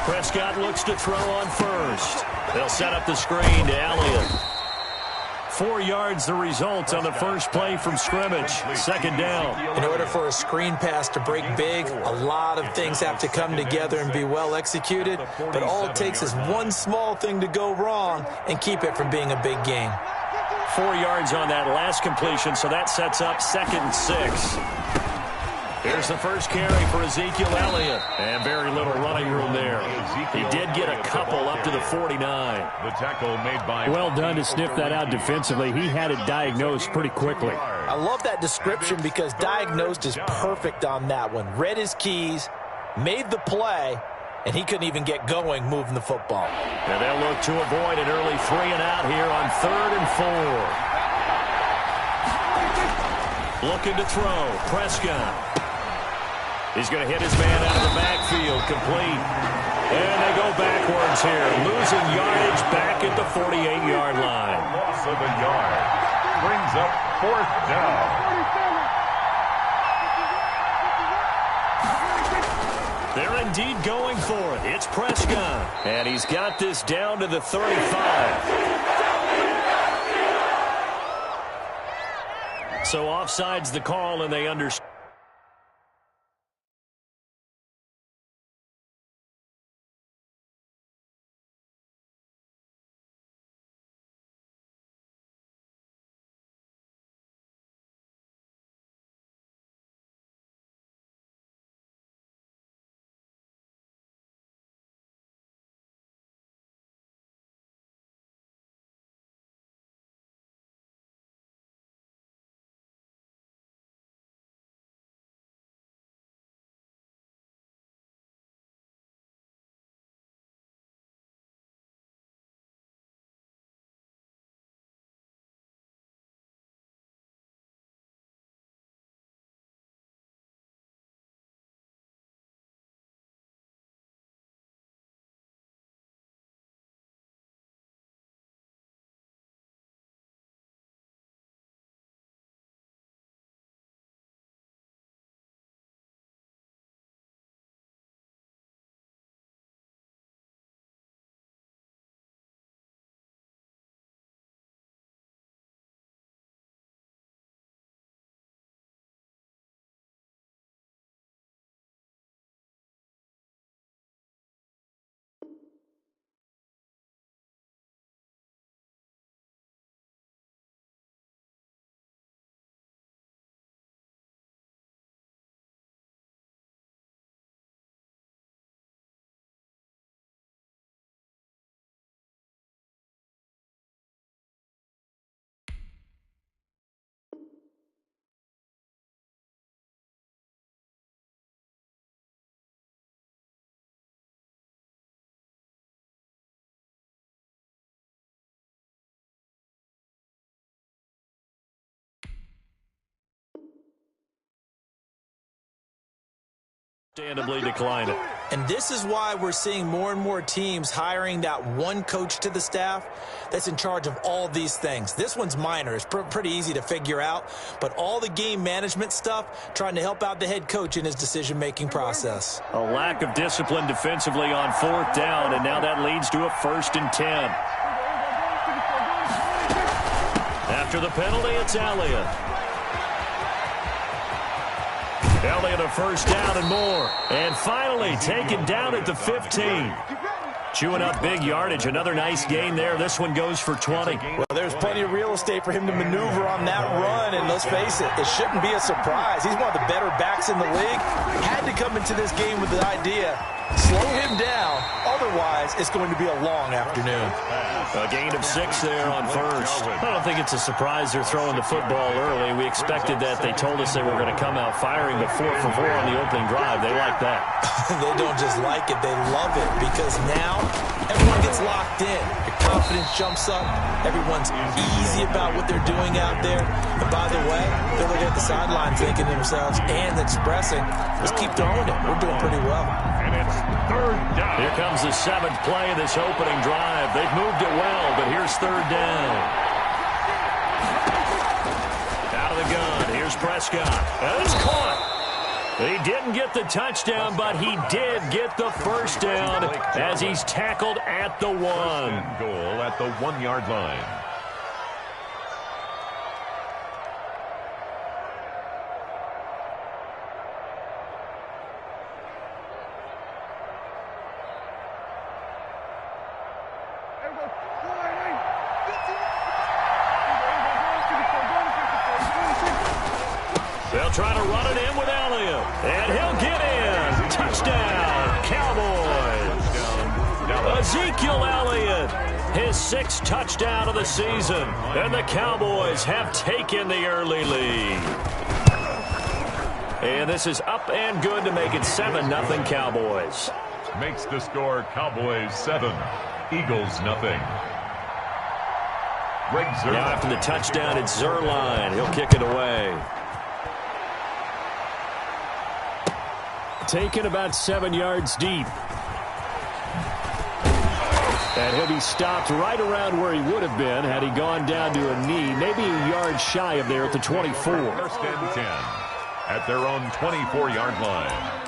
Prescott looks to throw on first. They'll set up the screen to Elliott. 4 yards the result on the first play from scrimmage. Second down. In order for a screen pass to break big, a lot of things have to come together and be well executed. But all it takes is one small thing to go wrong and keep it from being a big game. 4 yards on that last completion, so that sets up 2nd and 6. Here's the first carry for Ezekiel Elliott. And very little running room there. He did get a couple up to the 49. The tackle made by... Well done to sniff that out defensively. He had it diagnosed pretty quickly. I love that description because diagnosed is perfect on that one. Read his keys, made the play, and he couldn't even get going moving the football. And they'll look to avoid an early 3 and out here on 3rd and 4. Looking to throw. Prescott. He's going to hit his man out of the backfield, complete. And they go backwards here, losing yardage back at the 48-yard line. Loss of a yard brings up 4th down. They're indeed going for it. It's Prescott. And he's got this down to the 35. So offside's the call, and they understand. Understandably declining. And this is why we're seeing more and more teams hiring that one coach to the staff that's in charge of all these things. This one's minor. It's pretty easy to figure out. But all the game management stuff, trying to help out the head coach in his decision-making process. A lack of discipline defensively on 4th down, and now that leads to a 1st and 10. After the penalty, it's Elliott. Elliott a 1st down and more. And finally taken down at the 15. Chewing up big yardage. Another nice gain there. This one goes for 20. Well, there's plenty of real estate for him to maneuver on that run. And let's face it, it shouldn't be a surprise. He's one of the better backs in the league. Had to come into this game with the idea, slow him down. Otherwise, it's going to be a long afternoon. A gain of 6 there on 1st. I don't think it's a surprise they're throwing the football early. We expected that. They told us they were going to come out firing, but 4 for 4 on the opening drive. They like that. They don't just like it, they love it, because now everyone gets locked in. Your confidence jumps up. Everyone's easy about what they're doing out there. And by the way, they're looking at the sideline thinking to themselves and expressing, let's keep throwing it. We're doing pretty well. And it's 3rd down. Here comes the 7th play of this opening drive. They've moved it well, but here's 3rd down. Out of the gun. Here's Prescott. And it's caught. He didn't get the touchdown, but he did get the first down as he's tackled at the 1. Goal at the 1-yard line. They'll try to run it in with Elliott, and he'll get in. Touchdown, Cowboys. Ezekiel Elliott, his 6th touchdown of the season, and the Cowboys have taken the early lead. And this is up and good to make it 7-0 Cowboys. Makes the score Cowboys 7, Eagles 0. Now after the touchdown, it's Zerline. He'll kick it away. Taken about 7 yards deep. And he'll be stopped right around where he would have been had he gone down to a knee, maybe a yard shy of there at the 24. First and 10 at their own 24-yard line.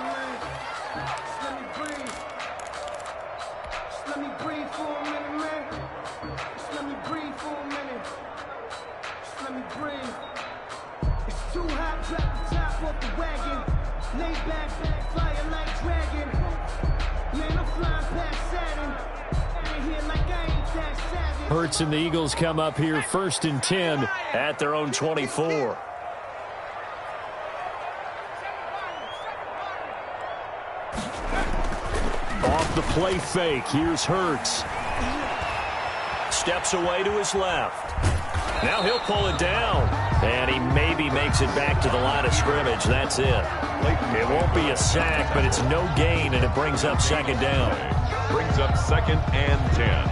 Hurts and the Eagles come up here 1st and 10 at their own 24. Off the play fake, here's Hurts. Steps away to his left. Now he'll pull it down. And he maybe makes it back to the line of scrimmage. That's it. It won't be a sack, but it's no gain, and it brings up 2nd down. Brings up 2nd and 10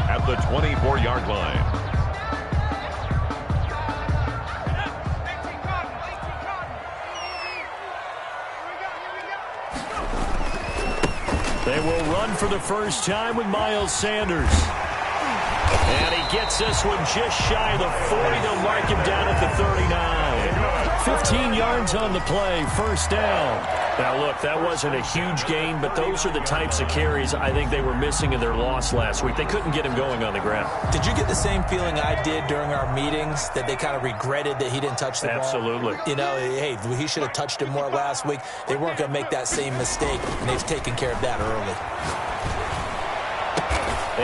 at the 24-yard line. They will run for the first time with Miles Sanders. And he gets this one just shy of the 40. They'll mark him down at the 39. 15 yards on the play, 1st down. Now, look, that wasn't a huge gain, but those are the types of carries I think they were missing in their loss last week. They couldn't get him going on the ground. Did you get the same feeling I did during our meetings, that they kind of regretted that he didn't touch the ball? Absolutely. You know, hey, he should have touched it more last week. They weren't going to make that same mistake, and they've taken care of that early.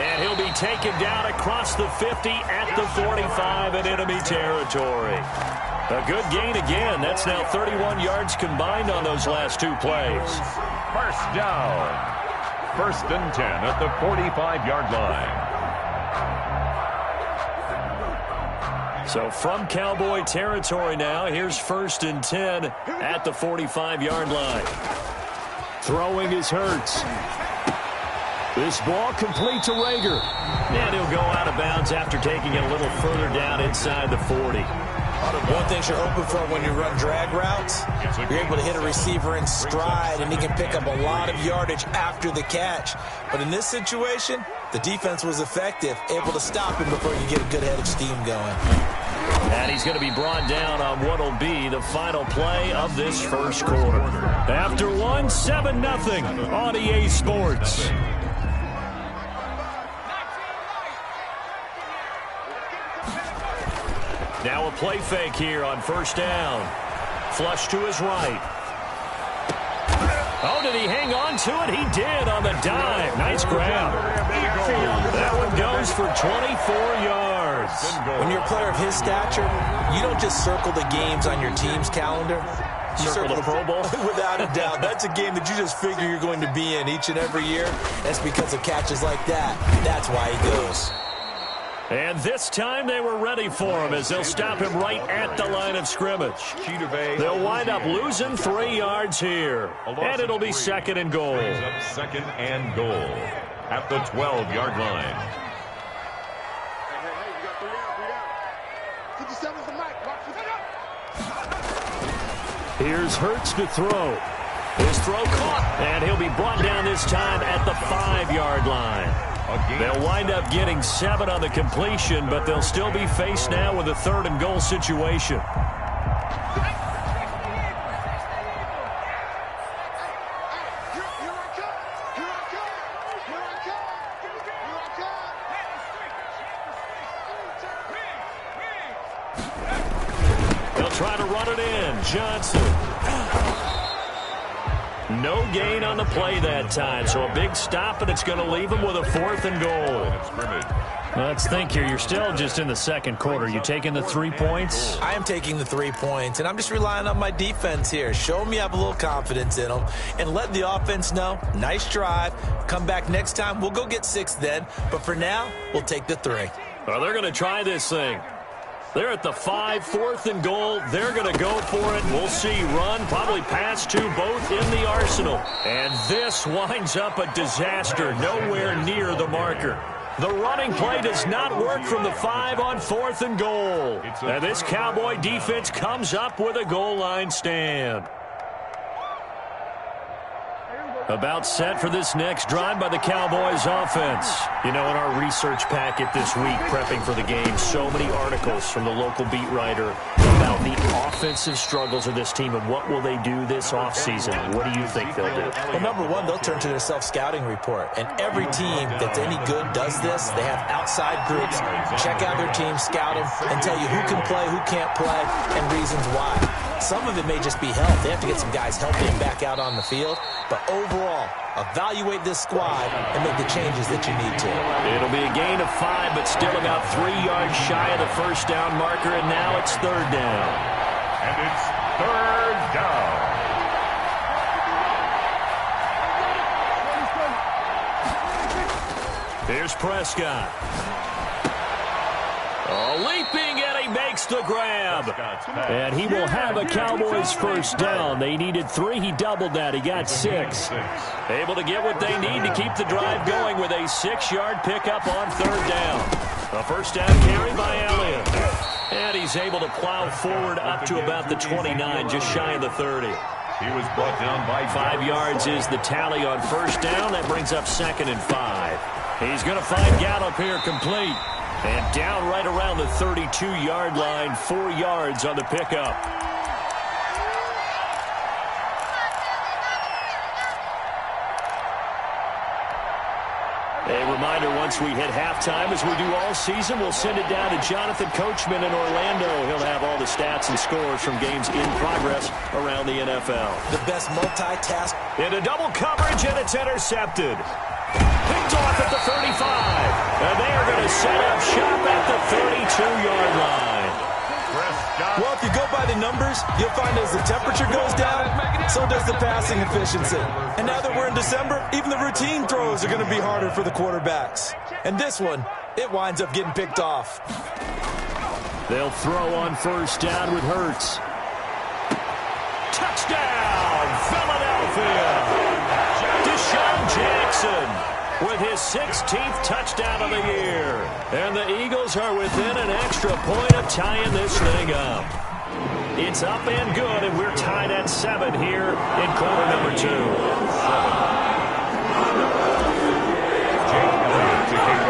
And he'll be taken down across the 50 at the 45 in enemy territory. A good gain again. That's now 31 yards combined on those last 2 plays. First down. 1st and 10 at the 45-yard line. So from Cowboy territory now, here's 1st and 10 at the 45-yard line. Throwing his Hurts. This ball complete to Rager. And he'll go out of bounds after taking it a little further down inside the 40. One thing you're open for when you run drag routes, you're able to hit a receiver in stride, and he can pick up a lot of yardage after the catch. But in this situation, the defense was effective, able to stop him before you get a good head of steam going. And he's going to be brought down on what will be the final play of this first quarter. After one, 7-0 on EA Sports. Now a play fake here on 1st down. Flush to his right. Oh, did he hang on to it? He did on the dime. Nice grab. That one goes for 24 yards. When you're a player of his stature, you don't just circle the games on your team's calendar. You circle the Pro Bowl? Without a doubt. That's a game that you just figure you're going to be in each and every year. That's because of catches like that. That's why he goes. And this time they were ready for him as they'll stop him right at the line of scrimmage. They'll wind up losing 3 yards here. And it'll be 2nd and goal. 2nd and goal at the 12-yard line. Here's Hurts to throw. His throw caught. And he'll be brought down this time at the 5-yard line. They'll wind up getting 7 on the completion, but they'll still be faced now with a 3rd and goal situation. again. Johnson. No gain on the play that time, so a big stop, and it's going to leave him with a 4th and goal. Let's think here. You're still just in the second quarter. You taking the 3 points? I am taking the 3 points, and I'm just relying on my defense here. Show me I have a little confidence in them, and let the offense know, nice drive. Come back next time. We'll go get 6 then, but for now, we'll take the 3. Well, they're going to try this thing. They're at the 5, 4th and goal. They're going to go for it. We'll see. Run, probably pass to both in the arsenal. And this winds up a disaster. Nowhere near the marker. The running play does not work from the 5 on 4th and goal. And this Cowboy defense comes up with a goal line stand. About set for this next drive by the Cowboys offense. You know, in our research packet this week, prepping for the game, so many articles from the local beat writer about the offensive struggles of this team and what will they do this offseason. What do you think they'll do? Well, number one, they'll turn to their self-scouting report. And every team that's any good does this. They have outside groups. Check out their team, scout them, and tell you who can play, who can't play, and reasons why. Some of it may just be health. They have to get some guys healthy and back out on the field. But overall, evaluate this squad and make the changes that you need to. It'll be a gain of 5, but still about 3 yards shy of the first down marker, and now it's 3rd down. And it's 3rd down. Here's Prescott. Oh, leaping, and he makes the grab. And he will have a Cowboys first down. They needed 3. He doubled that. He got 6. Able to get what they need to keep the drive going with a 6-yard pickup on 3rd down. A first down carry by Elliott. And he's able to plow forward up to about the 29, just shy of the 30. He was brought down by 5 yards is the tally on first down. That brings up 2nd and 5. He's going to find Gallup here complete. And down right around the 32-yard line, 4 yards on the pickup. A reminder, once we hit halftime, as we do all season, we'll send it down to Jonathan Coachman in Orlando. He'll have all the stats and scores from games in progress around the NFL. The best multitask. Into double coverage, and it's intercepted. Picked off at the 35. And they are going to set up shop at the 32-yard line. Well, if you go by the numbers, you'll find as the temperature goes down, so does the passing efficiency. And now that we're in December, even the routine throws are going to be harder for the quarterbacks. And this one, it winds up getting picked off. They'll throw on first down with Hurts. Touchdown, Philadelphia. Deshaun Jackson with his 16th touchdown of the year. And the Eagles are within an extra point of tying this thing up. It's up and good, and we're tied at 7 here in quarter number 2.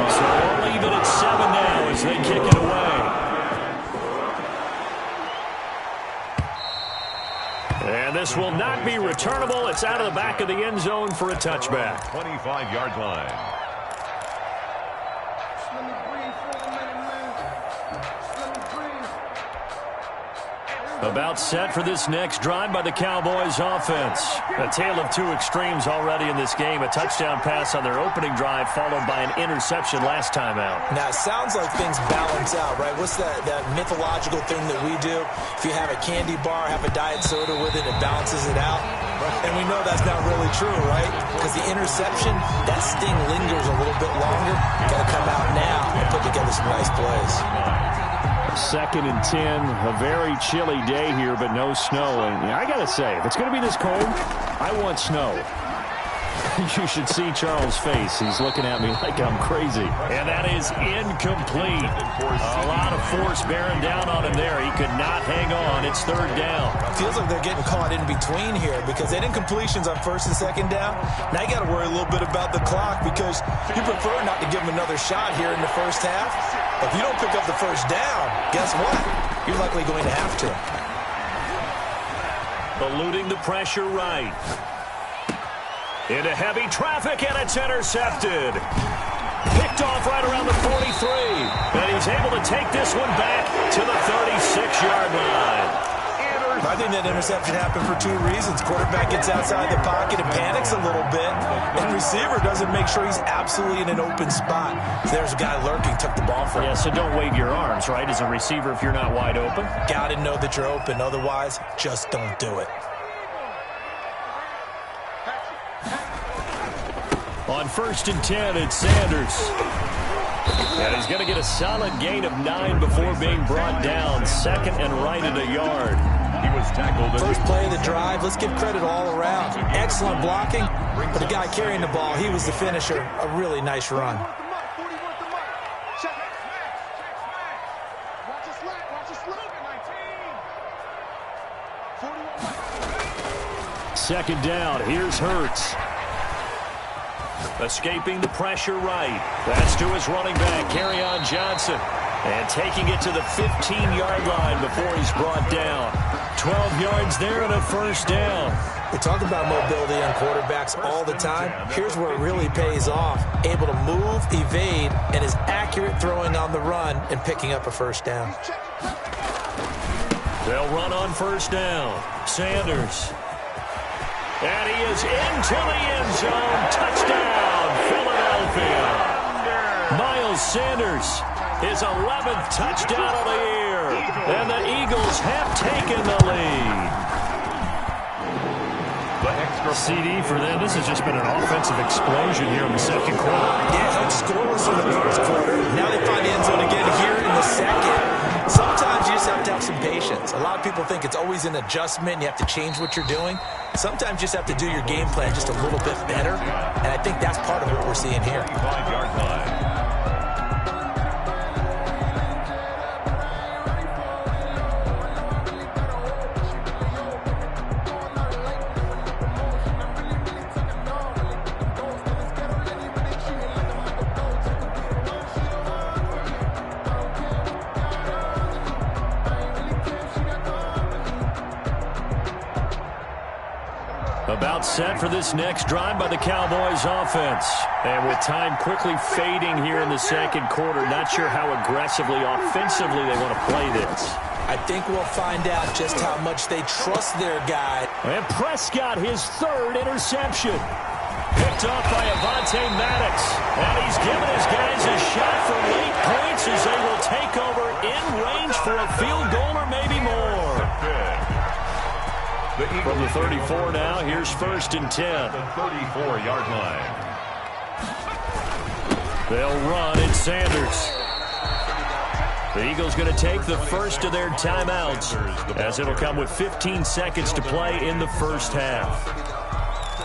So we'll leave it at 7 now as they kick it away. And this will not be returnable. It's out of the back of the end zone for a touchback. 25-yard line. About set for this next drive by the Cowboys offense. A tale of 2 extremes already in this game. A touchdown pass on their opening drive followed by an interception last time out. Now, it sounds like things balance out, right? What's that mythological thing that we do? If you have a candy bar, have a diet soda with it, it balances it out. And we know that's not really true, right? Because the interception, that sting lingers a little bit longer. Got to come out now and put together some nice plays. 2nd and 10, a very chilly day here, but no snow. And I got to say, if it's going to be this cold, I want snow. You should see Charles' face. He's looking at me like I'm crazy. And that is incomplete. A lot of force bearing down on him there. He could not hang on. It's 3rd down. Feels like they're getting caught in between here because they didn't incompletions on 1st and 2nd down. Now you got to worry a little bit about the clock because you prefer not to give them another shot here in the first half. If you don't pick up the first down, guess what? You're likely going to have to. Eluding the pressure right. Into heavy traffic, and it's intercepted. Picked off right around the 43. And he's able to take this one back to the 36-yard line. first. I think that interception happened for two reasons. Quarterback gets outside the pocket and panics a little bit, and receiver doesn't make sure he's absolutely in an open spot. So there's a guy lurking, took the ball from him. Yeah, so don't wave your arms, right, as a receiver if you're not wide open. Got to know that you're open. Otherwise, just don't do it. On 1st and 10, it's Sanders. And he's going to get a solid gain of 9 before being brought down. 2nd and right at a yard. He was tackled. First play of the drive, let's give credit all around. Excellent blocking, but the guy carrying the ball, he was the finisher. A really nice run. Second down, here's Hurts. Escaping the pressure right. That's to his running back, Kerryon Johnson. And taking it to the 15-yard line before he's brought down. 12 yards there and a first down. We talk about mobility on quarterbacks all the time. Here's where it really pays off. Able to move, evade, and is accurate throwing on the run and picking up a first down. They'll run on first down. Sanders. And he is into the end zone. Touchdown, Philadelphia. Miles Sanders, his 11th touchdown of the year. And the Eagles have taken the lead. The extra CD for them. This has just been an offensive explosion here in the second quarter. Yeah, it's scoreless in the first quarter. Now they find the end zone again here in the second. Sometimes you just have to have some patience. A lot of people think it's always an adjustment. You have to change what you're doing. Sometimes you just have to do your game plan just a little bit better. And I think that's part of what we're seeing here. 5-yard line. About set for this next drive by the Cowboys offense. And with time quickly fading here in the second quarter, not sure how aggressively, offensively they want to play this. I think we'll find out just how much they trust their guy. And Prescott, his 3rd interception. Picked off by Avonte Maddox. And he's given his guys a shot for late points as they will take over in range for a field goal or maybe more. From the 34 now, here's 1st and 10. The 34-yard line. They'll run in Sanders. The Eagles going to take the first of their timeouts as it'll come with 15 seconds to play in the first half.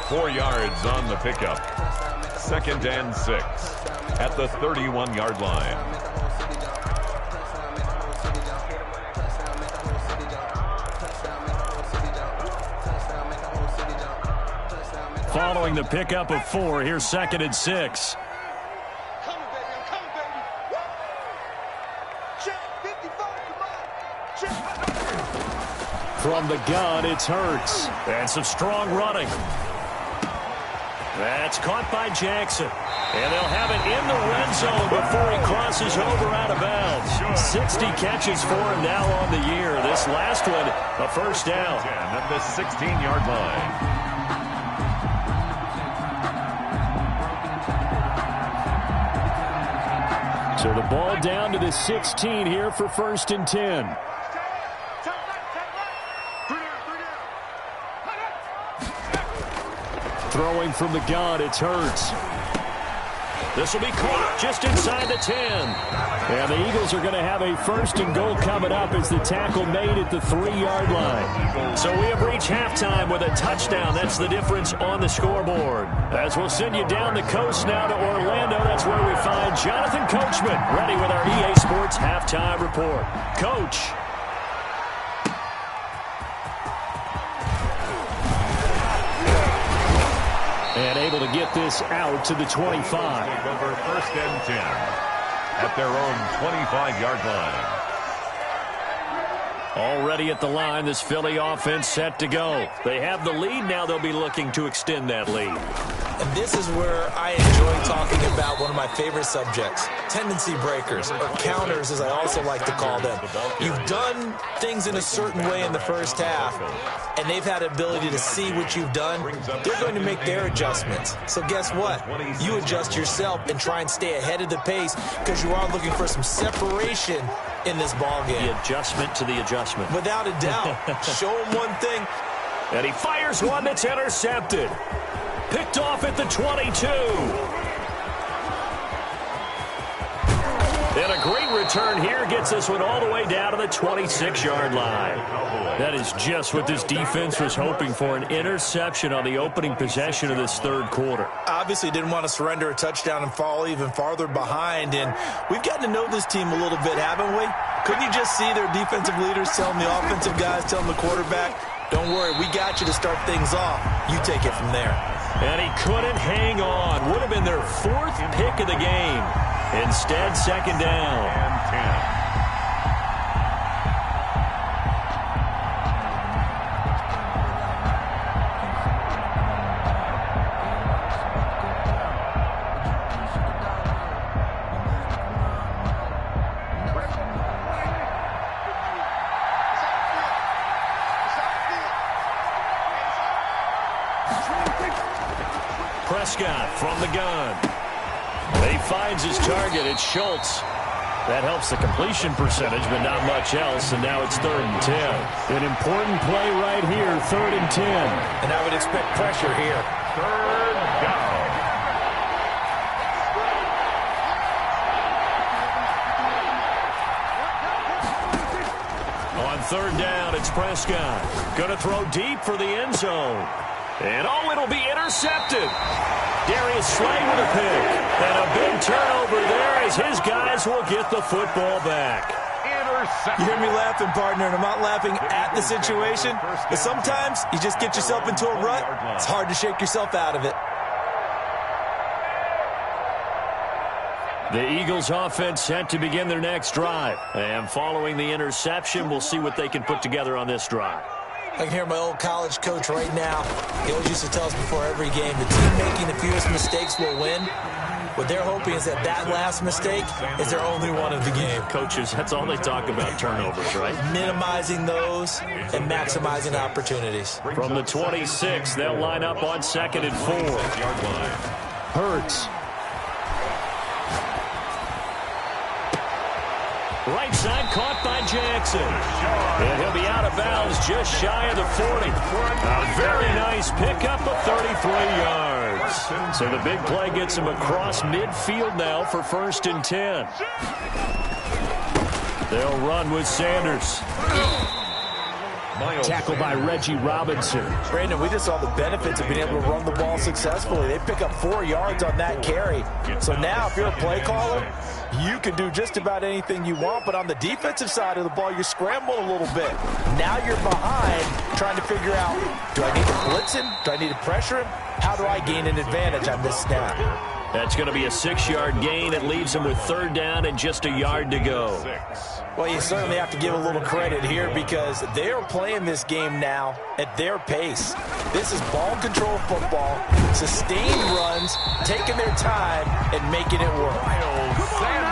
4 yards on the pickup. 2nd and 6 at the 31-yard line. Following the pickup of 4, here's 2nd and 6. From the gun, it's Hurts. And some strong running. That's caught by Jackson. And they'll have it in the red zone before he crosses over out of bounds. 60 catches for him now on the year. This last one, a first down. 10 at the 16-yard line. So the ball down to the 16 here for 1st and 10. Throwing from the gun, it's Hurts. This will be caught just inside the 10. And the Eagles are going to have a 1st and goal coming up as the tackle made at the 3-yard line. So we have reached halftime with a touchdown. That's the difference on the scoreboard. As we'll send you down the coast now to Orlando, that's where we find Jonathan Coachman ready with our EA Sports halftime report. Coach. And able to get this out to the 25. Over 1st and 10 at their own 25-yard line. Already at the line, this Philly offense set to go. They have the lead. Now they'll be looking to extend that lead. And this is where I enjoy talking about one of my favorite subjects, tendency breakers, or counters as I also like to call them. You've done things in a certain way in the first half, and they've had the ability to see what you've done. They're going to make their adjustments. So guess what? You adjust yourself and try and stay ahead of the pace because you are looking for some separation in this ball game. The adjustment to the adjustment. Without a doubt. Show him one thing. And he fires one that's intercepted. Picked off at the 22. And a great return here gets this one all the way down to the 26-yard line. That is just what this defense was hoping for, an interception on the opening possession of this third quarter. Obviously didn't want to surrender a touchdown and fall even farther behind. And we've gotten to know this team a little bit, haven't we? Couldn't you just see their defensive leaders telling the offensive guys, telling the quarterback, don't worry, we got you to start things off. You take it from there. And he couldn't hang on. Would have been their fourth pick of the game. Instead, second down. And 10. Prescott from the gun. He finds his target. It's Schultz. That helps the completion percentage, but not much else, and now it's 3rd and 10. An important play right here, 3rd and 10. And I would expect pressure here. 3rd down. On 3rd down, it's Prescott. Going to throw deep for the end zone. And oh, it'll be intercepted. Darius Slay with a pick. And a big turnover there as his guys will get the football back. You hear me laughing, partner, and I'm not laughing at the situation. But sometimes you just get yourself into a rut. It's hard to shake yourself out of it. The Eagles offense set to begin their next drive. And following the interception, we'll see what they can put together on this drive. I can hear my old college coach right now. He always used to tell us before every game, the team making the fewest mistakes will win. What they're hoping is that that last mistake is their only one of the game. Coaches, that's all they talk about, turnovers, right? Minimizing those and maximizing opportunities. From the 26, they'll line up on 2nd and 4. Hurts. Right side caught by Jackson. And he'll be out of bounds just shy of the 40. A very nice pickup of 33 yards. So the big play gets him across midfield now for 1st and 10. They'll run with Sanders. Tackled by Reggie Robinson. Brandon, we just saw the benefits of being able to run the ball successfully. They pick up 4 yards on that carry. So now if you're a play caller, you can do just about anything you want. But on the defensive side of the ball, you're scrambling a little bit. Now you're behind trying to figure out, do I need to blitz him? Do I need to pressure him? How do I gain an advantage on this snap? That's going to be a 6-yard gain. It leaves him with 3rd down and just a yard to go. Well, you certainly have to give a little credit here because they're playing this game now at their pace. This is ball control football, sustained runs, taking their time, and making it work.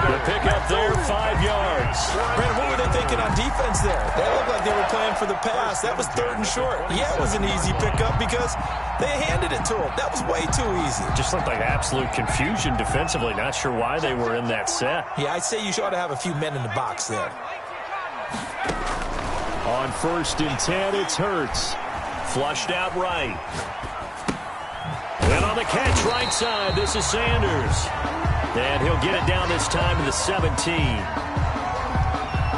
The pickup there, 5 yards. Brandon, what were they thinking on defense there? They looked like they were playing for the pass. That was 3rd and short. Yeah, it was an easy pickup because they handed it to them. That was way too easy. Just looked like absolute confusion defensively. Not sure why they were in that set. Yeah, I'd say you ought to have a few men in the box there. On 1st and 10, it's Hurts. Flushed out right. And on the catch right side, this is Sanders. And he'll get it down this time to the 17.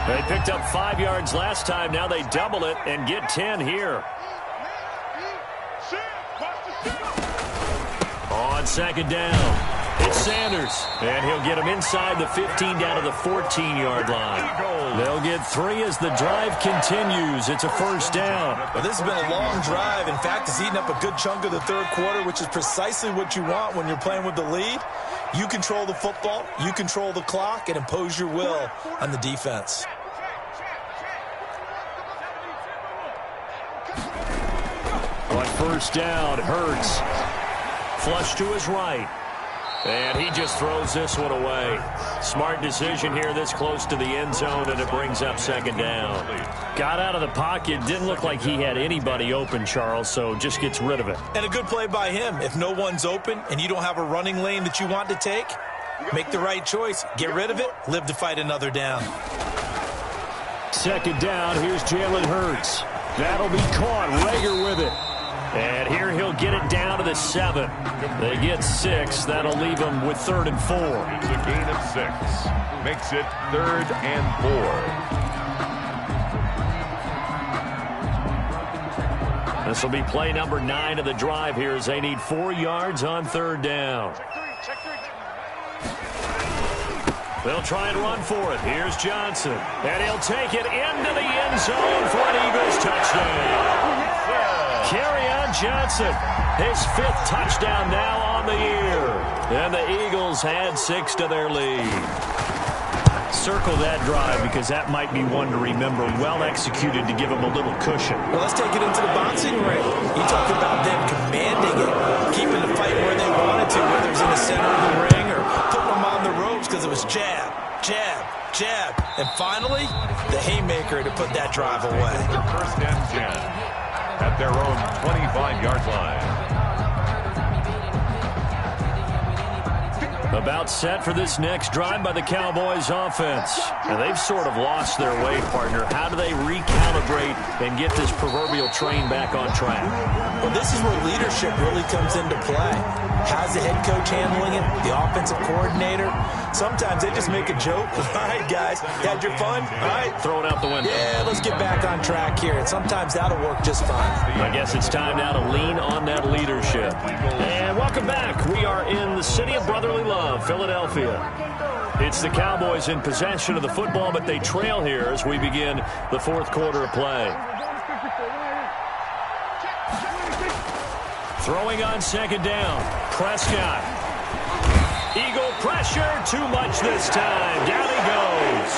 They picked up 5 yards last time. Now they double it and get 10 here. On 2nd down, it's Sanders. And he'll get him inside the 15 down to the 14-yard line. They'll get 3 as the drive continues. It's a 1st down. Well, this has been a long drive. In fact, it's eaten up a good chunk of the 3rd quarter, which is precisely what you want when you're playing with the lead. You control the football, you control the clock, and impose your will on the defense. On first down, Hurts. Flush to his right. And he just throws this one away. Smart decision here this close to the end zone, and it brings up second down. Got out of the pocket. Didn't look like he had anybody open, Charles, so just gets rid of it. And a good play by him. If no one's open and you don't have a running lane that you want to take, make the right choice. Get rid of it. Live to fight another down. Second down. Here's Jalen Hurts. That'll be caught. Rager with it. And here he'll get it down to the 7. They get 6. That'll leave them with 3rd and 4. It's a gain of 6. Makes it 3rd and 4. This will be play number 9 of the drive here as they need 4 yards on 3rd down. They'll try and run for it. Here's Johnson. And he'll take it into the end zone for an Eagles touchdown. Kerryon Johnson, his 5th touchdown now on the year. And the Eagles add 6 to their lead. Circle that drive because that might be one to remember. Well executed to give them a little cushion. Well, let's take it into the boxing ring. You talk about them commanding it, keeping the fight where they wanted to, whether it was in the center of the ring or putting them on the ropes because it was jab, jab, jab. And finally, the haymaker to put that drive away. First and 10 at their own 25-yard line. About set for this next drive by the Cowboys offense. And they've sort of lost their way, partner. How do they recalibrate and get this proverbial train back on track? Well, this is where leadership really comes into play. How's the head coach handling it? The offensive coordinator? Sometimes they just make a joke. All right, guys, you had your fun? All right. Throw it out the window. Yeah, let's get back on track here. And sometimes that'll work just fine. I guess it's time now to lean on that leadership. And welcome back. We are in the city of brotherly love, Philadelphia. It's the Cowboys in possession of the football, but they trail here as we begin the 4th quarter of play. Throwing on second down. Prescott. Eagle pressure. Too much this time. Down he goes.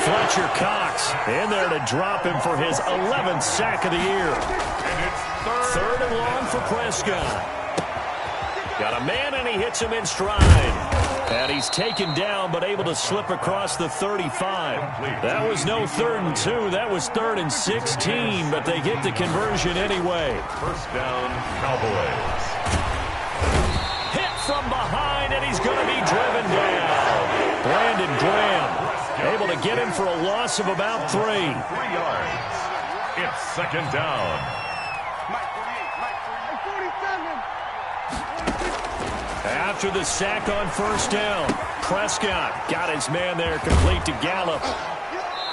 Fletcher Cox in there to drop him for his 11th sack of the year. And it's 3rd and long for Prescott. Got a man, and he hits him in stride. And he's taken down, but able to slip across the 35. That was no 3rd and 2. That was 3rd and 16, but they get the conversion anyway. First down, Cowboys. Hit from behind, and he's going to be driven down. Brandon Graham able to get him for a loss of about 3. 3 yards. It's second down. After the sack on first down, Prescott got his man there complete to Gallup.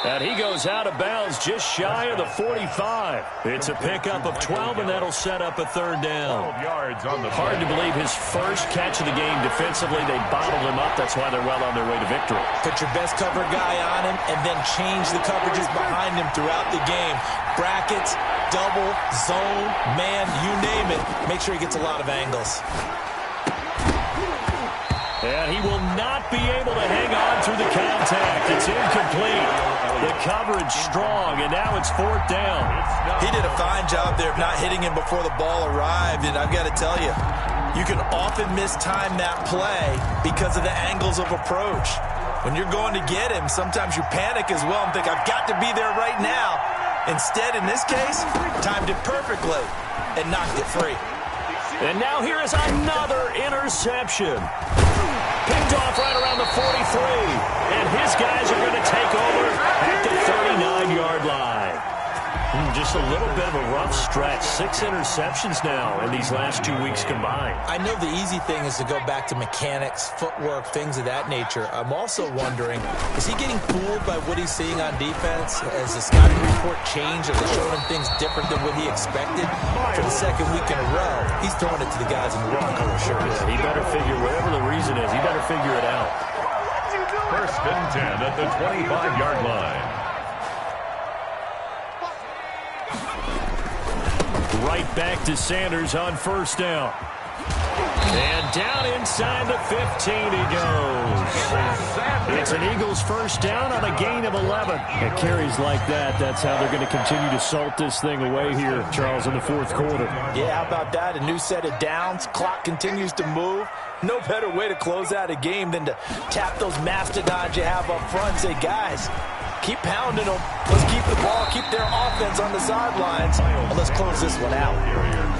And he goes out of bounds just shy of the 45. It's a pickup of 12, and that'll set up a 3rd down. 12 yards on the play. Hard to believe his first catch of the game defensively. They bottled him up. That's why they're well on their way to victory. Put your best cover guy on him and then change the coverages behind him throughout the game. Brackets, double, zone, man, you name it. Make sure he gets a lot of angles. And he will not be able to hang on through the contact. It's incomplete. The coverage strong, and now it's 4th down. He did a fine job there of not hitting him before the ball arrived, and I've got to tell you, you can often mistime that play because of the angles of approach. When you're going to get him, sometimes you panic as well and think, I've got to be there right now. Instead, in this case, timed it perfectly and knocked it free. And now here is another interception. Picked off right around the 43. And his guys are going to take over at the 39-yard line. Just a little bit of a rough stretch. 6 interceptions now in these last 2 weeks combined. I know the easy thing is to go back to mechanics, footwork, things of that nature. I'm also wondering, is he getting fooled by what he's seeing on defense? Has the scouting report changed? Are they showing him things different than what he expected? For the 2nd week in a row, he's throwing it to the guys in the wrong color shirts. Yeah, he better figure, whatever the reason is, he better figure it out. First and 10 at the 25-yard line. Right back to Sanders on first down. And down inside the 15 he goes. It's an Eagles first down on a gain of 11. At carries like that, that's how they're going to continue to salt this thing away here, Charles, in the fourth quarter. Yeah, how about that? A new set of downs. Clock continues to move. No better way to close out a game than to tap those mastodons you have up front and say, guys, keep pounding them. Let's keep the ball, keep their offense on the sidelines, and let's close this one out.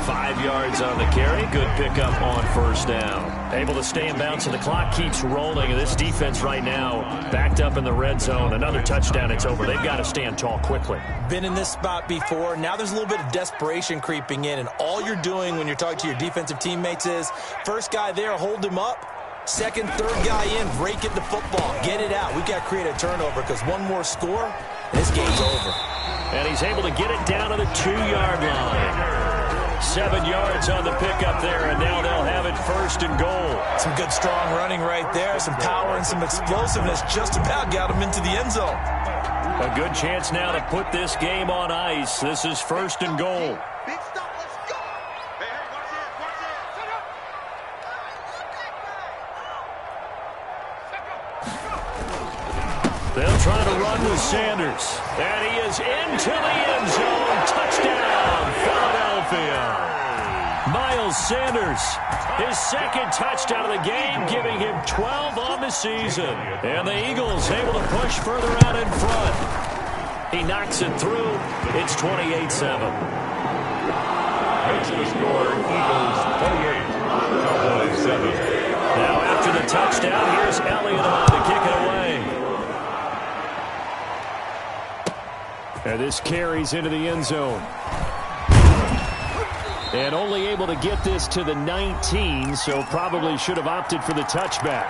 5 yards on the carry. Good pickup on first down. Able to stay in bounds, and the clock keeps rolling. And this defense right now backed up in the red zone. Another touchdown, it's over. They've got to stand tall quickly. Been in this spot before. Now there's a little bit of desperation creeping in, and all you're doing when you're talking to your defensive teammates is, first guy there, hold him up. Second, third guy in, break it the football. Get it out. We've got to create a turnover because one more score, and this game's over. And he's able to get it down to the 2-yard line. 7 yards on the pickup there, and now they'll have it first and goal. Some good, strong running right there. Some power and some explosiveness just about got him into the end zone. A good chance now to put this game on ice. This is first and goal. Big stop, let's go! Hey, watch it, They'll try to run with Sanders. And he is into the end zone. Touchdown, Philadelphia. Miles Sanders, his second touchdown of the game, giving him 12 on the season. And the Eagles able to push further out in front. He knocks it through. It's 28-7. Makes the score Eagles 28, Cowboys 7. Now after the touchdown, here's Elliott on to kick it away. And this carries into the end zone. And only able to get this to the 19, so probably should have opted for the touchback.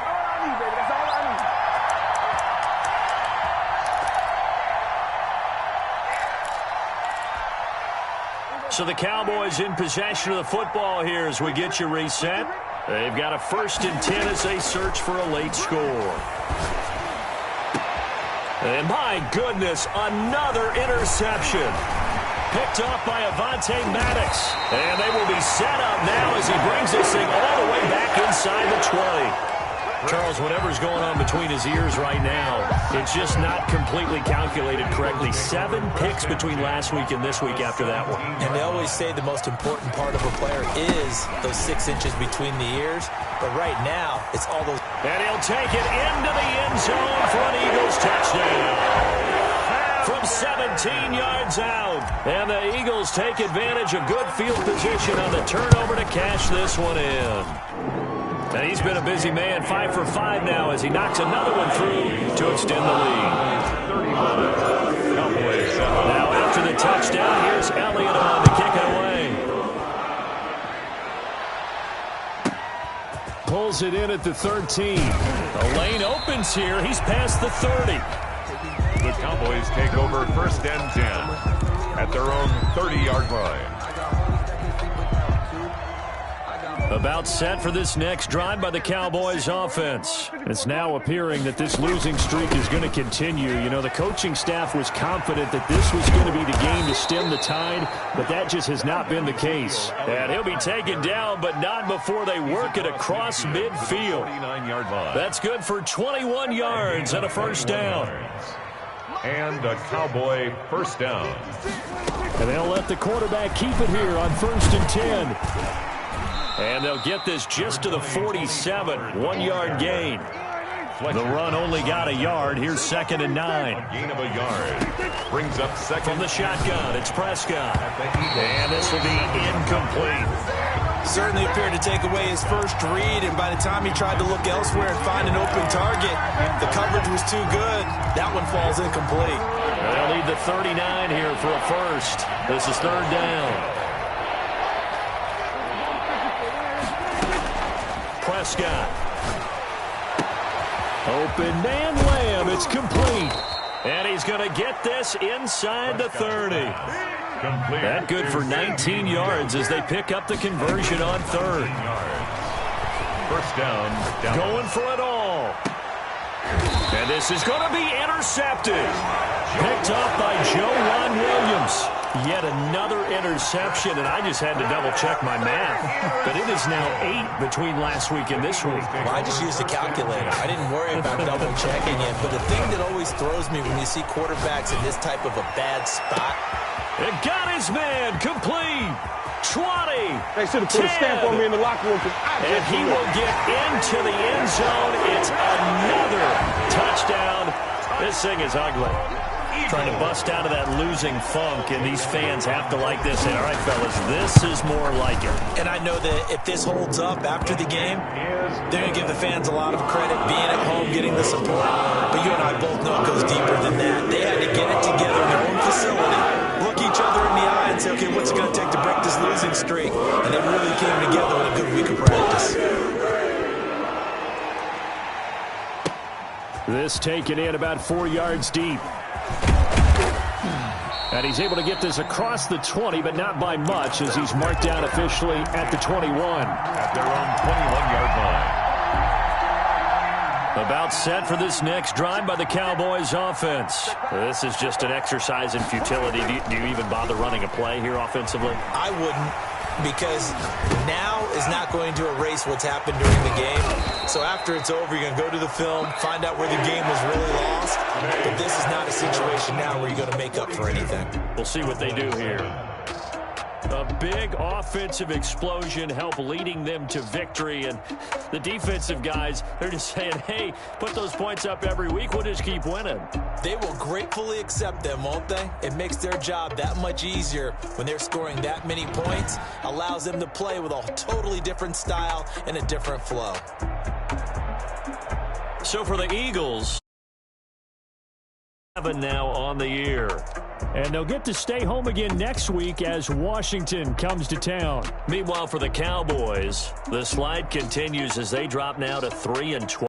So the Cowboys in possession of the football here as we get you reset. They've got a 1st and 10 as they search for a late score. And my goodness, another interception. Picked off by Avonte Maddox. And they will be set up now as he brings this thing all the way back inside the 20. Charles, whatever's going on between his ears right now, it's just not completely calculated correctly. 7 picks between last week and this week after that one. And they always say the most important part of a player is those 6 inches between the ears. But right now, it's all those. And he'll take it into the end zone for an Eagles touchdown. From 17 yards out. And the Eagles take advantage of good field position on the turnover to cash this one in. And he's been a busy man, 5 for 5 now as he knocks another one through to extend the lead. 31, Cowboys 7. Now after the touchdown, here's Elliott on to kick it away. Pulls it in at the 13. The lane opens here. He's past the 30. The Cowboys take over 1st and 10 at their own 30-yard line. About set for this next drive by the Cowboys offense. It's now appearing that this losing streak is going to continue. You know, the coaching staff was confident that this was going to be the game to stem the tide, but that just has not been the case. And he'll be taken down, but not before they work it across midfield. 49-yard line. That's good for 21 yards and a first down. And a Cowboy first down. And they'll let the quarterback keep it here on 1st and 10. And they'll get this just to the 47. 1-yard gain. The run only got a yard. Here's 2nd and 9. A gain of a yard. Brings up second. From the shotgun, it's Prescott. And this will be incomplete. Certainly appeared to take away his first read, and by the time he tried to look elsewhere and find an open target, the coverage was too good. That one falls incomplete. They'll need the 39 here for a first. This is 3rd down. Prescott. Open man Lamb. It's complete. And he's going to get this inside the 30. Complete. That good for 19 yards as they pick up the conversion on 3rd. First down. Going for it all. And this is going to be intercepted. Picked off by Joe Ron Williams. Yet another interception, and I just had to double-check my math. But it is now 8 between last week and this week. Well, I just used a calculator. I didn't worry about double-checking it. But the thing that always throws me when you see quarterbacks in this type of a bad spot. It got his man complete. 20. They should have put a stamp on me in the locker room. And he will get into the end zone. It's another touchdown. This thing is ugly. Trying to bust out of that losing funk, and these fans have to like this. And all right, fellas, this is more like it. And I know that if this holds up after the game, they're going to give the fans a lot of credit, being at home, getting the support. But you and I both know it goes deeper than that. They had to get it together in their own facility, look each other in the eye and say, okay, what's it going to take to break this losing streak? And they really came together in a good week of practice. This taken in about 4 yards deep. And he's able to get this across the 20, but not by much, as he's marked down officially at the 21. At their own 21-yard line. About set for this next drive by the Cowboys offense. This is just an exercise in futility. Do you even bother running a play here offensively? I wouldn't, because now is not going to erase what's happened during the game. So after it's over, you're going to go to the film, find out where the game was really lost. But this is not a situation now where you're going to make up for anything. We'll see what they do here. A big offensive explosion help leading them to victory. And the defensive guys, they're just saying, hey, put those points up every week. We'll just keep winning. They will gratefully accept them, won't they? It makes their job that much easier when they're scoring that many points. Allows them to play with a totally different style and a different flow. So for the Eagles, 7 now on the year. And they'll get to stay home again next week as Washington comes to town. Meanwhile, for the Cowboys, the slide continues as they drop now to 3-12.